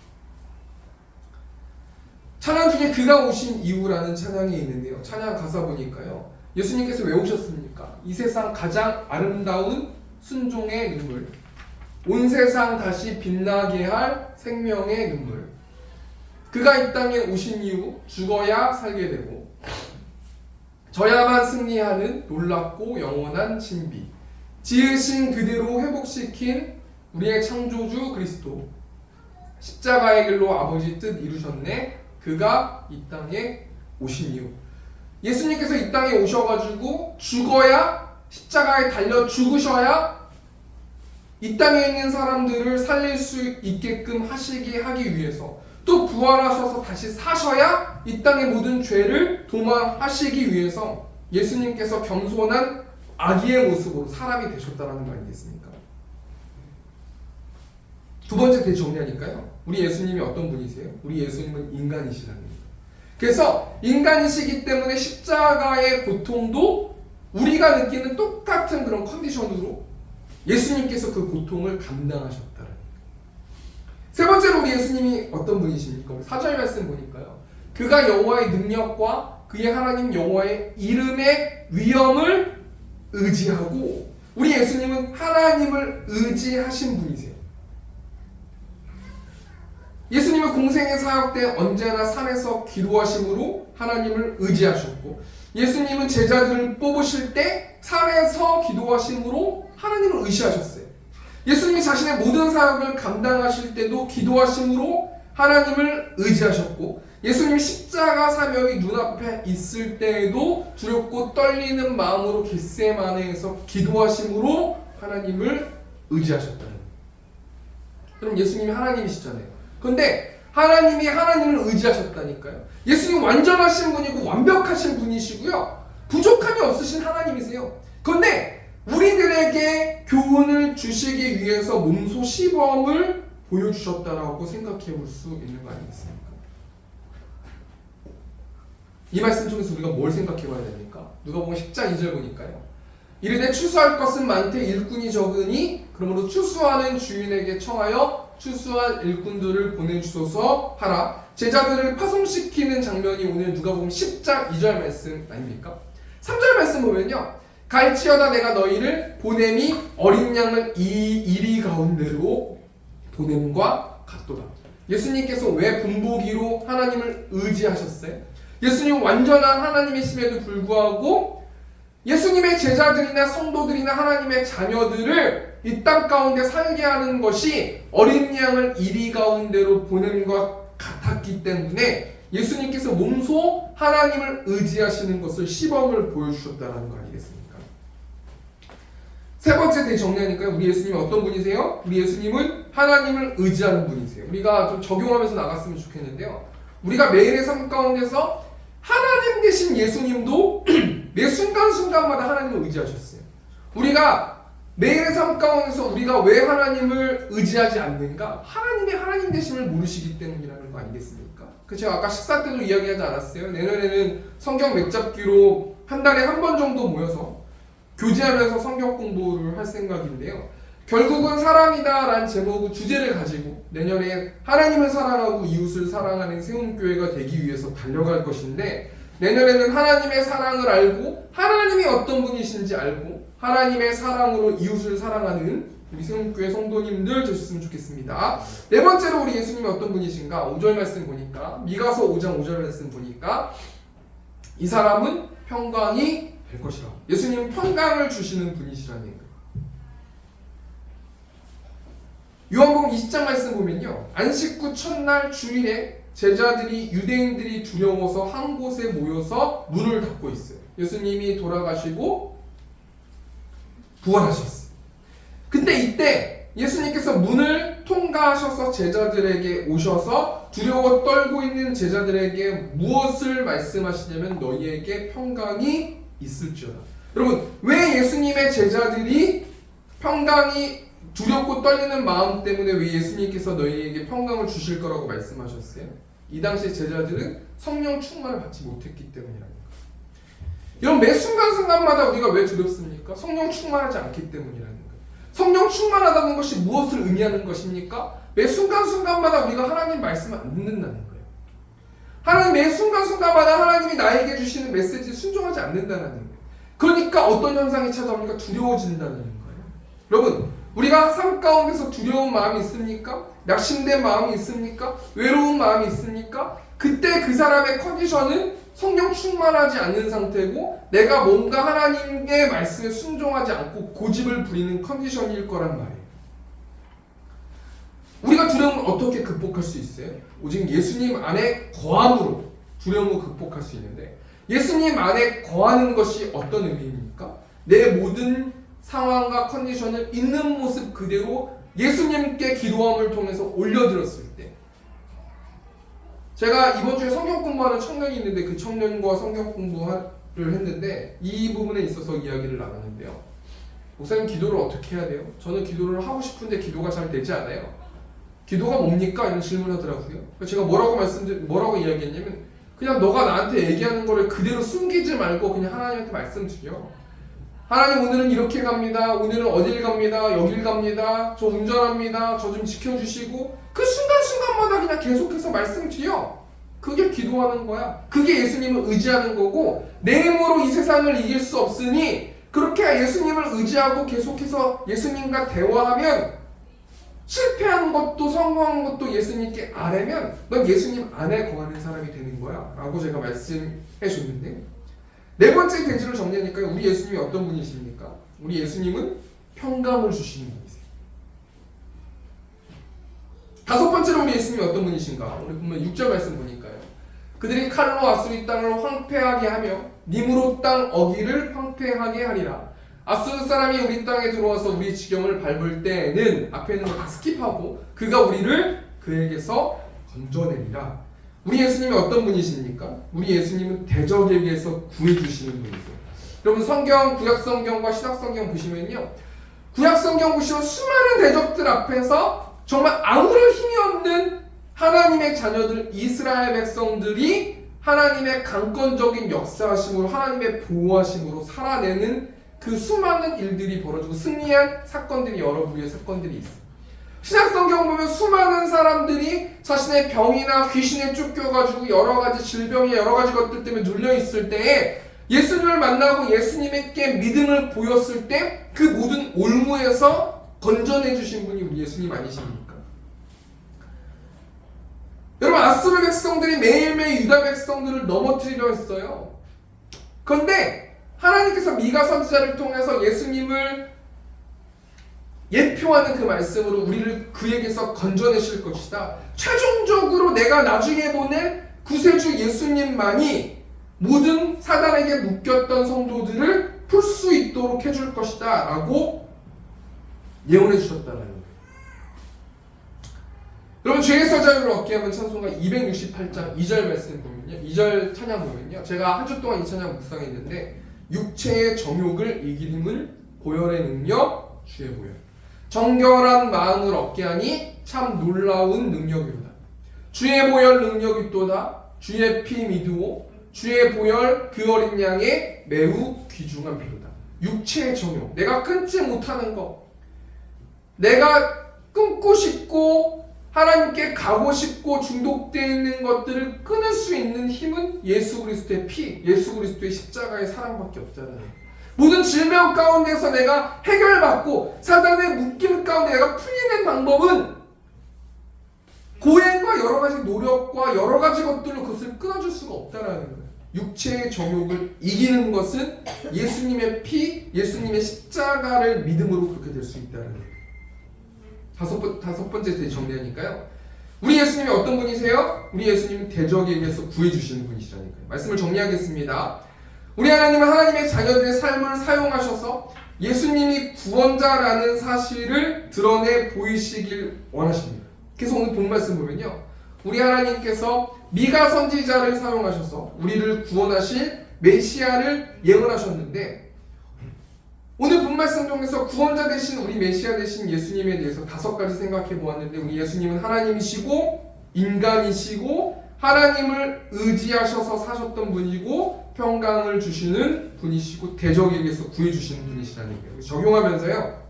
찬양 중에 그가 오신 이유라는 찬양이 있는데요, 찬양 가사 보니까요, 예수님께서 왜 오셨습니까? 이 세상 가장 아름다운 순종의 눈물, 온 세상 다시 빛나게 할 생명의 눈물. 그가 이 땅에 오신 이유, 죽어야 살게 되고 져야만 승리하는 놀랍고 영원한 신비, 지으신 그대로 회복시킨 우리의 창조주 그리스도, 십자가의 길로 아버지 뜻 이루셨네. 그가 이 땅에 오신 이유, 예수님께서 이 땅에 오셔가지고 죽어야, 십자가에 달려 죽으셔야 이 땅에 있는 사람들을 살릴 수 있게끔 하기 위해서, 또 부활하셔서 다시 사셔야 이 땅의 모든 죄를 도말하시기 위해서 예수님께서 겸손한 아기의 모습으로 사람이 되셨다는 거 아니겠습니까? 두 번째 대정리하니까요, 우리 예수님이 어떤 분이세요? 우리 예수님은 인간이시라는 거예요. 그래서 인간이시기 때문에 십자가의 고통도 우리가 느끼는 똑같은 그런 컨디션으로 예수님께서 그 고통을 감당하셨다는 거예요. 세 번째로 우리 예수님이 어떤 분이십니까? 4절 말씀 보니까요, 그가 여호와의 능력과 그의 하나님 여호와의 이름의 위엄을 의지하고, 우리 예수님은 하나님을 의지하신 분이세요. 예수님은 공생의 사역 때 언제나 산에서 기도하심으로 하나님을 의지하셨고, 예수님은 제자들을 뽑으실 때 산에서 기도하심으로 하나님을 의지하셨어요. 예수님이 자신의 모든 사역을 감당하실 때도 기도하심으로 하나님을 의지하셨고, 예수님이 십자가 사명이 눈앞에 있을 때에도 두렵고 떨리는 마음으로 겟세마네에서 기도하심으로 하나님을 의지하셨다는 거예요. 그럼 예수님이 하나님이시잖아요. 그런데 하나님이 하나님을 의지하셨다니까요. 예수님 완전하신 분이고 완벽하신 분이시고요, 부족함이 없으신 하나님이세요. 그런데 우리들에게 교훈을 주시기 위해서 몸소 시범을 보여주셨다라고 생각해 볼 수 있는 거 아니겠습니까? 이 말씀 중에서 우리가 뭘 생각해 봐야 됩니까? 누가복음 10장 2절 보니까요, 이르되 추수할 것은 많되 일꾼이 적으니 그러므로 추수하는 주인에게 청하여 추수한 일꾼들을 보내주소서 하라. 제자들을 파송시키는 장면이 오늘 누가복음 10장 2절 말씀 아닙니까? 3절 말씀 보면요, 갈지어다 내가 너희를 보냄이 어린 양을 이 이리 가운데로 보냄과 같도다. 예수님께서 왜 분보기로 하나님을 의지하셨어요? 예수님 완전한 하나님이심에도 불구하고 예수님의 제자들이나 성도들이나 하나님의 자녀들을 이 땅 가운데 살게 하는 것이 어린 양을 이리 가운데로 보낸 것 같았기 때문에 예수님께서 몸소 하나님을 의지하시는 것을 시범을 보여주셨다는 거 아니겠습니까? 세 번째 대정리하니까요, 우리 예수님은 어떤 분이세요? 우리 예수님은 하나님을 의지하는 분이세요. 우리가 좀 적용하면서 나갔으면 좋겠는데요, 우리가 매일의 삶 가운데서 하나님 되신 예수님도 매 순간순간마다 하나님을 의지하셨어요. 우리가 매일의 삶 가운데서 우리가 왜 하나님을 의지하지 않는가? 하나님이 하나님 되심을 모르시기 때문이라는 거 아니겠습니까? 제가 아까 식사 때도 이야기하지 않았어요? 내년에는 성경 맥잡기로 한 달에 한 번 정도 모여서 교제하면서 성경 공부를 할 생각인데요, 결국은 사랑이다 라는 제목의 주제를 가지고 내년에 하나님을 사랑하고 이웃을 사랑하는 세움교회가 되기 위해서 달려갈 것인데, 내년에는 하나님의 사랑을 알고 하나님이 어떤 분이신지 알고 하나님의 사랑으로 이웃을 사랑하는 우리 세움교회 성도님들 되셨으면 좋겠습니다. 네 번째로 우리 예수님이 어떤 분이신가? 5절 말씀 보니까, 미가서 5장 5절 말씀 보니까 이 사람은 평강이 될 것이라. 예수님은 평강을 주시는 분이시라는 얘기예요. 요한복음 20장 말씀 보면요, 안식 후 첫날 주일에 제자들이 유대인들이 두려워서 한 곳에 모여서 문을 닫고 있어요. 예수님이 돌아가시고 부활하셨어요. 근데 이때 예수님께서 문을 통과하셔서 제자들에게 오셔서 두려워 떨고 있는 제자들에게 무엇을 말씀하시냐면 너희에게 평강이 있을지어다. 여러분, 왜 예수님의 제자들이 평강이 두렵고 떨리는 마음 때문에 왜 예수님께서 너희에게 평강을 주실 거라고 말씀하셨어요? 이 당시 제자들은 성령 충만을 받지 못했기 때문이라는 거예요. 여러분, 매 순간순간마다 우리가 왜 두렵습니까? 성령 충만하지 않기 때문이라는 거예요. 성령 충만하다는 것이 무엇을 의미하는 것입니까? 매 순간순간마다 우리가 하나님 말씀을 안 듣는다는 거예요. 하나님 매 순간순간마다 하나님이 나에게 주시는 메시지에 순종하지 않는다는 거예요. 그러니까 어떤 현상이 찾아오니까 두려워진다는 거예요. 여러분, 우리가 삶 가운데서 두려운 마음이 있습니까? 낙심된 마음이 있습니까? 외로운 마음이 있습니까? 그때 그 사람의 컨디션은 성령 충만하지 않은 상태고 내가 뭔가 하나님의 말씀에 순종하지 않고 고집을 부리는 컨디션일 거란 말이에요. 우리가 두려움을 어떻게 극복할 수 있어요? 오직 예수님 안에 거함으로 두려움을 극복할 수 있는데, 예수님 안에 거하는 것이 어떤 의미입니까? 내 모든 상황과 컨디션을 있는 모습 그대로 예수님께 기도함을 통해서 올려드렸을 때, 제가 이번 주에 성경 공부하는 청년이 있는데 그 청년과 성경 공부를 했는데 이 부분에 있어서 이야기를 나눴는데요. 목사님, 기도를 어떻게 해야 돼요? 저는 기도를 하고 싶은데 기도가 잘 되지 않아요. 기도가 뭡니까? 이런 질문을 하더라고요. 제가 뭐라고 이야기했냐면, 그냥 너가 나한테 얘기하는 거를 그대로 숨기지 말고 그냥 하나님한테 말씀드려. 하나님, 오늘은 이렇게 갑니다. 오늘은 어딜 갑니다. 여길 갑니다. 저 운전합니다. 저 좀 지켜주시고, 그 순간순간마다 그냥 계속해서 말씀드려. 그게 기도하는 거야. 그게 예수님을 의지하는 거고, 내 힘으로 이 세상을 이길 수 없으니 그렇게 예수님을 의지하고 계속해서 예수님과 대화하면 실패한 것도 성공한 것도 예수님께 아뢰면 넌 예수님 안에 거하는 사람이 되는 거야 라고 제가 말씀해 줬는데, 네 번째 대지를 정리하니까요, 우리 예수님이 어떤 분이십니까? 우리 예수님은 평강을 주시는 분이세요. 다섯 번째로 우리 예수님이 어떤 분이신가? 우리 보면 6절 말씀 보니까요, 그들이 칼로 아수리 땅을 황폐하게 하며 님으로 땅 어기를 황폐하게 하리라. 아수르 사람이 우리 땅에 들어와서 우리 지경을 밟을 때는 앞에 있는 거 다 스킵하고 그가 우리를 그에게서 건져내리라. 우리 예수님이 어떤 분이십니까? 우리 예수님은 대적에게서 구해주시는 분이세요. 여러분, 성경, 구약성경과 신약성경 보시면요, 구약성경 보시면 수많은 대적들 앞에서 정말 아무런 힘이 없는 하나님의 자녀들, 이스라엘 백성들이 하나님의 강권적인 역사하심으로, 하나님의 보호하심으로 살아내는 그 수많은 일들이 벌어지고 승리한 사건들이, 여러 부류의 사건들이 있어요. 신약성경 보면 수많은 사람들이 자신의 병이나 귀신에 쫓겨가지고 여러 가지 질병이 여러 가지 것들 때문에 눌려있을 때에 예수님을 만나고 예수님께 믿음을 보였을 때 그 모든 올무에서 건져내주신 분이 우리 예수님 아니십니까? 여러분, 아수르 백성들이 매일매일 유다 백성들을 넘어뜨리려 했어요. 그런데 하나님께서 미가 선지자를 통해서 예수님을 예표하는 그 말씀으로 우리를 그에게서 건져내실 것이다. 최종적으로 내가 나중에 보낼 구세주 예수님만이 모든 사단에게 묶였던 성도들을 풀 수 있도록 해줄 것이다 라고 예언해 주셨다는 거예요. 여러분, 죄에서 자유를 얻게 하면 찬송가 268장 2절 말씀 보면요, 2절 찬양 보면요, 제가 한 주 동안 이 찬양 묵상했는데, 육체의 정욕을 이기림을 보혈의 능력 주의 보혈, 정결한 마음을 얻게 하니 참 놀라운 능력이로다. 주의 보혈 능력이 있도다. 주의 피 믿으오. 주의 보혈 그 어린 양의 매우 귀중한 피로다. 육체의 정욕, 내가 끊지 못하는 것, 내가 끊고 싶고 하나님께 가고 싶고 중독되어 있는 것들을 끊을 수 있는 힘은 예수 그리스도의 피, 예수 그리스도의 십자가의 사랑밖에 없잖아요. 모든 질병 가운데서 내가 해결받고 사단의 묶임 가운데 내가 풀리는 방법은 고행과 여러 가지 노력과 여러 가지 것들로 그것을 끊어줄 수가 없다라는 거예요. 육체의 정욕을 이기는 것은 예수님의 피, 예수님의 십자가를 믿음으로 그렇게 될 수 있다는 거예요. 다섯 번째 정리하니까요. 우리 예수님이 어떤 분이세요? 우리 예수님은 대적에게서 구해주시는 분이시라니까요. 말씀을 정리하겠습니다. 우리 하나님은 하나님의 자녀들의 삶을 사용하셔서 예수님이 구원자라는 사실을 드러내 보이시길 원하십니다. 그래서 오늘 본 말씀 보면요, 우리 하나님께서 미가 선지자를 사용하셔서 우리를 구원하실 메시아를 예언하셨는데, 오늘 본 말씀 중에서 구원자 되신 우리 메시아 되신 예수님에 대해서 5가지 생각해 보았는데, 우리 예수님은 하나님이시고 인간이시고 하나님을 의지하셔서 사셨던 분이고 평강을 주시는 분이시고 대적에게서 구해주시는 분이시라는 거예요. 적용하면서요,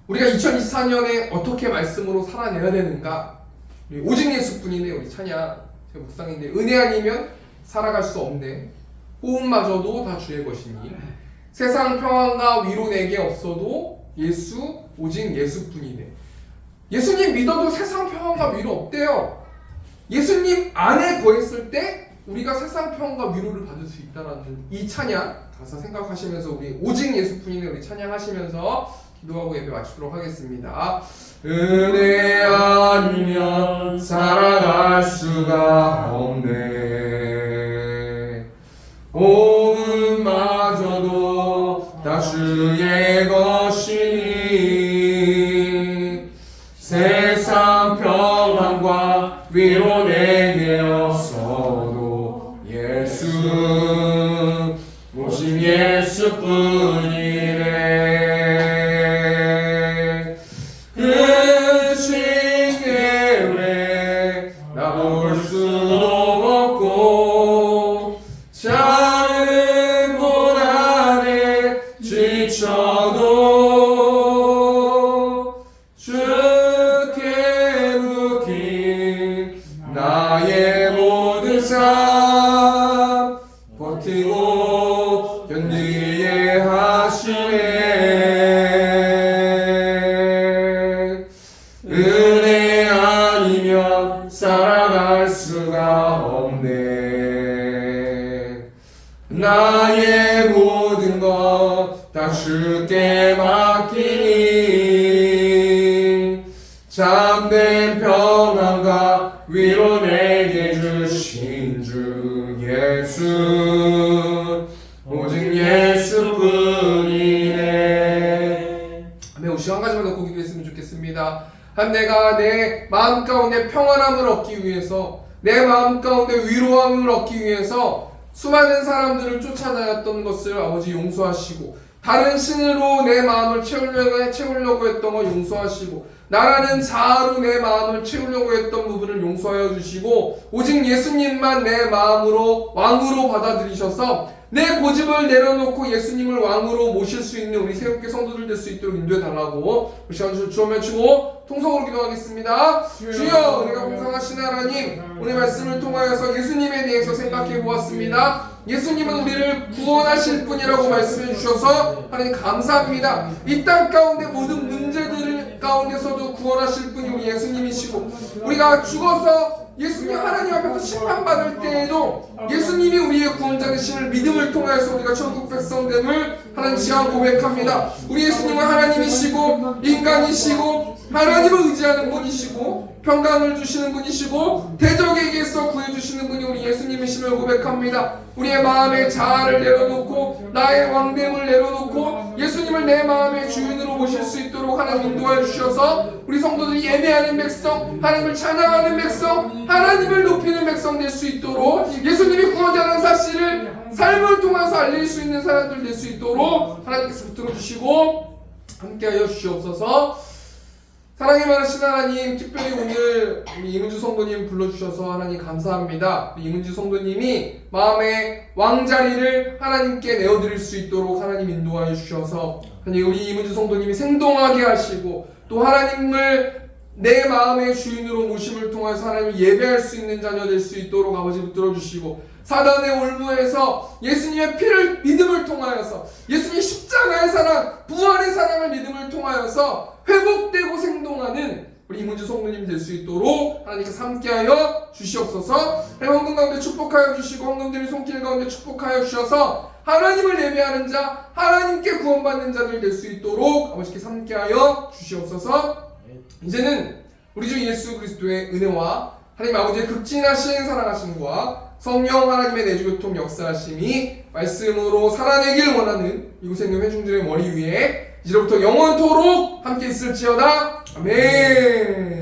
우리가 2024년에 어떻게 말씀으로 살아내야 되는가? 오직 예수뿐이네. 우리 찬양 제가 묵상인데, 은혜 아니면 살아갈 수 없네. 호흡마저도 다 주의 것이니 세상 평안과 위로 내게 없어도 예수, 오직 예수뿐이네. 예수님 믿어도 세상 평안과 위로 없대요. 예수님 안에 거했을 때 우리가 세상 평안과 위로를 받을 수 있다는 이 찬양 가사 생각하시면서 우리 오직 예수뿐이네 우리 찬양하시면서 기도하고 예배 마치도록 하겠습니다. 은혜 아니면 살아갈 수가 없네. 호흡마저도 다 주의 것이니 세상 평안과 위로 내게 없어도 예수 오직 예수뿐이네. 그 징계에 나 볼 수도 없고 작은 고난에 지쳐도 주께 묶인 나의 모든 삶 버티고 견디게 하시네. 은혜 아니면 살아갈 수가 없네. 나의 모든 것 다 주께 맡기니 참된 평안과 위로 내게 주신 주 예수 오직 예수뿐이네. 아멘. 우리 한 가지만 넣고 기도했으면 좋겠습니다. 내가 내 마음 가운데 평안함을 얻기 위해서, 내 마음 가운데 위로함을 얻기 위해서 수많은 사람들을 쫓아다녔던 것을 아버지 용서하시고, 다른 신으로 내 마음을 채우려고 했던 거 용서하시고, 나라는 자아로 내 마음을 채우려고 했던 부분을 용서하여 주시고, 오직 예수님만 내 마음으로 왕으로 받아들이셔서 내 고집을 내려놓고 예수님을 왕으로 모실 수 있는 우리 새롭게 성도들 될 수 있도록 인도해 달라고 우리 시간 주여 주고 통성으로 기도하겠습니다. 주여, 우리가 공상하신 하나님, 오늘 말씀을 통하여서 예수님에 대해서 생각해 보았습니다. 예수님은 우리를 구원하실 분이라고 말씀해 주셔서 하나님 감사합니다. 이 땅 가운데 모든 문제들 가운데서도 구원하실 분이 우리 예수님이시고, 우리가 죽어서 예수님 하나님 앞에서 심판받을 때에도 예수님이 우리의 구원자 되심을 믿음을 통하여서 우리가 천국 백성됨을 하나님 지하 고백합니다. 우리 예수님은 하나님이시고 인간이시고 하나님을 의지하는 분이시고 평강을 주시는 분이시고 대적에게서 구해주시는 분이 우리 예수님이심을 고백합니다. 우리의 마음의 자아를 내려놓고 나의 왕됨을 내려놓고 예수님을 내 마음의 주인으로 모실 수 있도록 하나님 인도하여 주셔서 우리 성도들이 예배하는 백성, 하나님을 찬양하는 백성, 하나님을 높이는 백성 될 수 있도록, 예수님이 구원자라는 사실을 삶을 통해서 알릴 수 있는 사람들 될 수 있도록 하나님께서 붙들어 주시고 함께하여 주시옵소서. 사랑이 많으신 하나님, 특별히 오늘 우리 이문주 성도님 불러주셔서 하나님 감사합니다. 이문주 성도님이 마음의 왕자리를 하나님께 내어드릴 수 있도록 하나님 인도하여 주셔서 하나님 우리 이문주 성도님이 생동하게 하시고, 또 하나님을 내 마음의 주인으로 모심을 통해서 하나님을 예배할 수 있는 자녀 될 수 있도록 아버지 붙들어 주시고, 사단의 올무에서 예수님의 피를 믿음을 통하여서 예수님의 십자가의 사랑, 부활의 사랑을 믿음을 통하여서 회복되고 생동하는 우리 이문주 성도님 될 수 있도록 하나님께서 함께하여 주시옵소서. 황금 가운데 축복하여 주시고 황금들이 손길 가운데 축복하여 주셔서 하나님을 예배하는 자, 하나님께 구원받는 자들 될 수 있도록 아버지께 함께하여 주시옵소서. 이제는 우리 주 예수 그리스도의 은혜와 하나님 아버지의 극진하신 사랑하심과 성령 하나님의 내주교통 역사하심이 말씀으로 살아내길 원하는 이곳에 있는 회중들의 머리 위에 이제부터 영원토록 함께 있을지어다. 아멘.